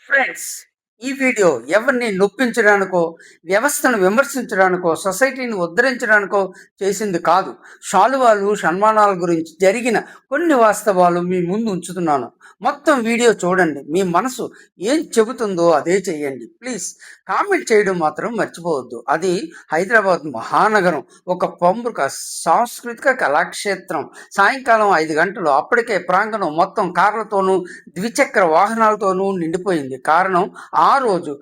Friends, ఈ video ఎవరిని నొప్పించడానికో, వ్యవస్థను విమర్శించడానికో, సొసైటీని ఉద్ధరించడానికో చేసింది కాదు. శాలువాలు, సన్మానాల గురించి జరిగిన కొన్ని వాస్తవాలు మీ ముందు ఉంచుతున్నాను. మొత్తం వీడియో చూడండి. మీ మనసు ఏం చెబుతుందో అదే చెయ్యండి. ప్లీజ్ కామెంట్ చేయడం మాత్రం మర్చిపోవద్దు. అది హైదరాబాద్ మహానగరం, ఒక ప్రముఖ సాంస్కృతిక కళాక్షేత్రం. సాయంకాలం 5 గంటలు అప్పటికే ప్రాంగణం మొత్తం కార్లతోనూ, ద్విచక్ర వాహనాలతోనూ నిండిపోయింది. కారణం, ఆ రోజు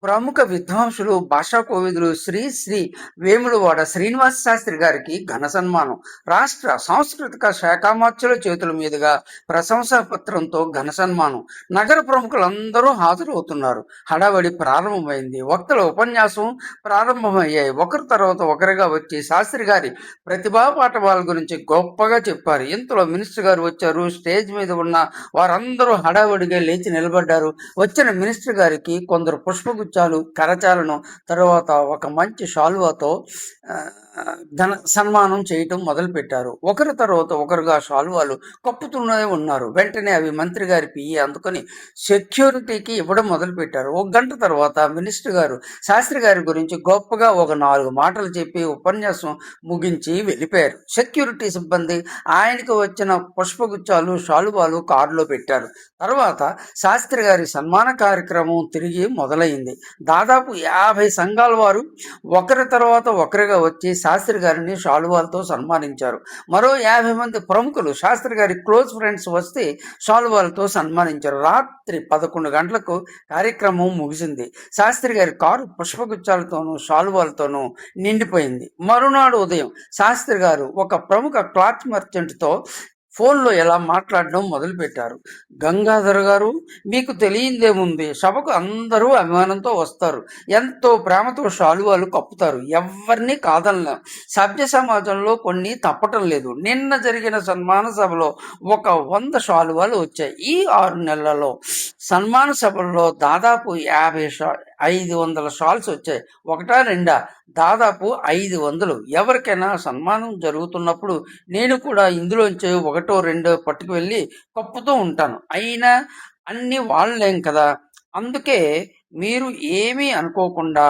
ప్రముఖ విద్వాంసులు, భాషా కోవిదులు శ్రీ శ్రీ వేములవాడ శ్రీనివాస శాస్త్రి గారికి ఘన సన్మానం. రాష్ట్ర సాంస్కృతిక శాఖామాత్యుల చేతుల మీదుగా ప్రశంసా పత్రంతో ఘన సన్మానం. నగర ప్రముఖులందరూ హాజరవుతున్నారు. హడావడి ప్రారంభమైంది. వక్తల ఉపన్యాసం ప్రారంభమయ్యాయి. ఒకరి తర్వాత ఒకరిగా వచ్చి శాస్త్రి గారి ప్రతిభా పాఠవాల గురించి గొప్పగా చెప్పారు. ఇంతలో మినిస్టర్ గారు వచ్చారు. స్టేజ్ మీద ఉన్న వారందరూ హడావడిగా లేచి నిలబడ్డారు. వచ్చిన మినిస్టర్ గారికి కొందరు పుష్పగుచ్చాలు, కరచాలను, తర్వాత ఒక మంచి శాలువాతో ధన సన్మానం చేయటం మొదలుపెట్టారు. ఒకరి తర్వాత ఒకరుగా శాలువాలు కప్పుతూనే ఉన్నారు. వెంటనే అవి మంత్రి గారి పియ్యి అందుకొని సెక్యూరిటీకి ఇవ్వడం మొదలుపెట్టారు. 1 గంట తర్వాత మినిస్టర్ గారు శాస్త్రి గారి గురించి గొప్పగా ఒక 4 మాటలు చెప్పి ఉపన్యాసం ముగించి వెళ్ళిపోయారు. సెక్యూరిటీ సిబ్బంది ఆయనకు వచ్చిన పుష్పగుచ్చాలు, శాలువాలు కారులో పెట్టారు. తర్వాత శాస్త్రి గారి సన్మాన కార్యక్రమం తిరిగి మొదలైంది. దాదాపు 50 సంఘాల వారు ఒకరి తర్వాత ఒకరిగా వచ్చి శాస్త్రి గారిని శాలువాలతో సన్మానించారు. మరో 50 మంది ప్రముఖులు, శాస్త్రి గారి క్లోజ్ ఫ్రెండ్స్ వస్తే శాలువాలతో సన్మానించారు. రాత్రి 11 గంటలకు కార్యక్రమం ముగిసింది. శాస్త్రి గారి కారు పుష్పగుచ్చాలతోనూ, శాలువాలతోనూ నిండిపోయింది. మరునాడు ఉదయం శాస్త్రి గారు ఒక ప్రముఖ క్లాత్ మర్చెంట్తో ఫోన్లో ఎలా మాట్లాడడం మొదలుపెట్టారు. గంగాధర్ గారు, మీకు తెలియందేముంది, సభకు అందరూ అభిమానంతో వస్తారు, ఎంతో ప్రేమతో శాలువాలు కప్పుతారు, ఎవరిని కాదనలేం. సభ్య సమాజంలో కొన్ని తప్పటం లేదు. నిన్న జరిగిన సన్మాన సభలో ఒక 100 శాలువాలు వచ్చాయి. ఈ 6 నెలలలో సన్మాన సభల్లో దాదాపు 500 షాల్స్ వచ్చాయి. ఒకటా రెండా? దాదాపు 500. ఎవరికైనా సన్మానం జరుగుతున్నప్పుడు నేను కూడా ఇందులోంచి 1 2 పట్టుకు వెళ్ళి కప్పుతూ ఉంటాను. అయినా అన్ని వాళ్ళేం కదా. అందుకే మీరు ఏమీ అనుకోకుండా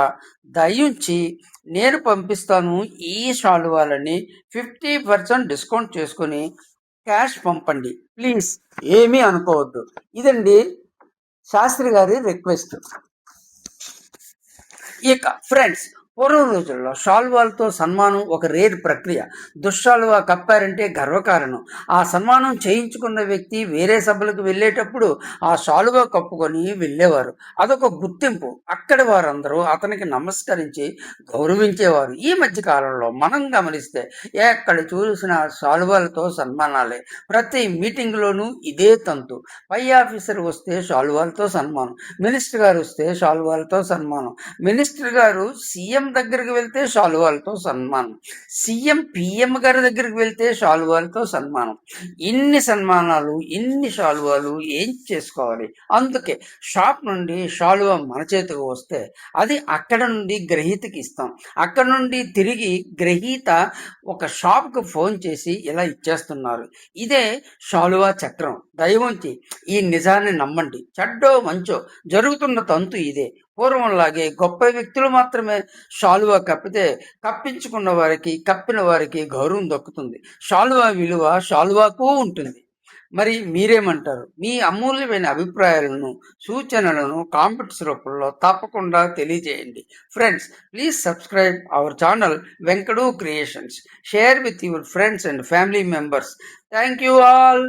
దయించి నేను పంపిస్తాను ఈ శాలువాలని 50% డిస్కౌంట్ చేసుకొని క్యాష్ పంపండి ప్లీజ్. ఏమీ అనుకోవద్దు. ఇదండి శాస్త్రి గారి రిక్వెస్ట్. ఇక ఫ్రెండ్స్, పూర్వం రోజుల్లో శాలువాలతో సన్మానం ఒక రేర్ ప్రక్రియ. దుశ్శాలువా కప్పారంటే గర్వకారణం. ఆ సన్మానం చేయించుకున్న వ్యక్తి వేరే సభలకు వెళ్ళేటప్పుడు ఆ శాలువా కప్పుకొని వెళ్ళేవారు. అదొక గుర్తింపు. అక్కడి వారందరూ అతనికి నమస్కరించి గౌరవించేవారు. ఈ మధ్య కాలంలో మనం గమనిస్తే ఎక్కడ చూసిన శాలువాలతో సన్మానాలే. ప్రతి మీటింగ్లోనూ ఇదే తంతు. పై ఆఫీసర్ వస్తే శాలువాలతో సన్మానం, మినిస్టర్ గారు వస్తే శాలువాలతో సన్మానం, మినిస్టర్ గారు సీఎం దగ్గరికి వెళ్తే శాలువాలతో సన్మానం, సీఎం పిఎం గారి దగ్గరికి వెళ్తే శాలువాలతో సన్మానం. ఇన్ని సన్మానాలు, ఇన్ని శాలువాలు ఏం చేసుకోవాలి? అందుకే షాప్ నుండి శాలువా మన చేతికి వస్తే అది అక్కడ నుండి గ్రహీతకి ఇస్తాం. అక్కడ నుండి తిరిగి గ్రహీత ఒక షాప్కి ఫోన్ చేసి ఇలా ఇచ్చేస్తున్నారు. ఇదే శాలువా చక్రం. దయవుంచి ఈ నిజాన్ని నమ్మండి. చెడ్డో మంచో జరుగుతున్న తంతు ఇదే. పూర్వంలాగే గొప్ప వ్యక్తులు మాత్రమే శాలువా కప్పితే కప్పించుకున్న వారికి, కప్పిన వారికి గౌరవం దక్కుతుంది. శాలువా విలువ శాలువాకు ఉంటుంది. మరి మీరేమంటారు? మీ అమూల్యమైన అభిప్రాయాలను, సూచనలను కామెంట్స్ రూపంలో తప్పకుండా తెలియజేయండి. Friends, please subscribe our channel Venkadu creations. Share with your friends and family members. Thank you all.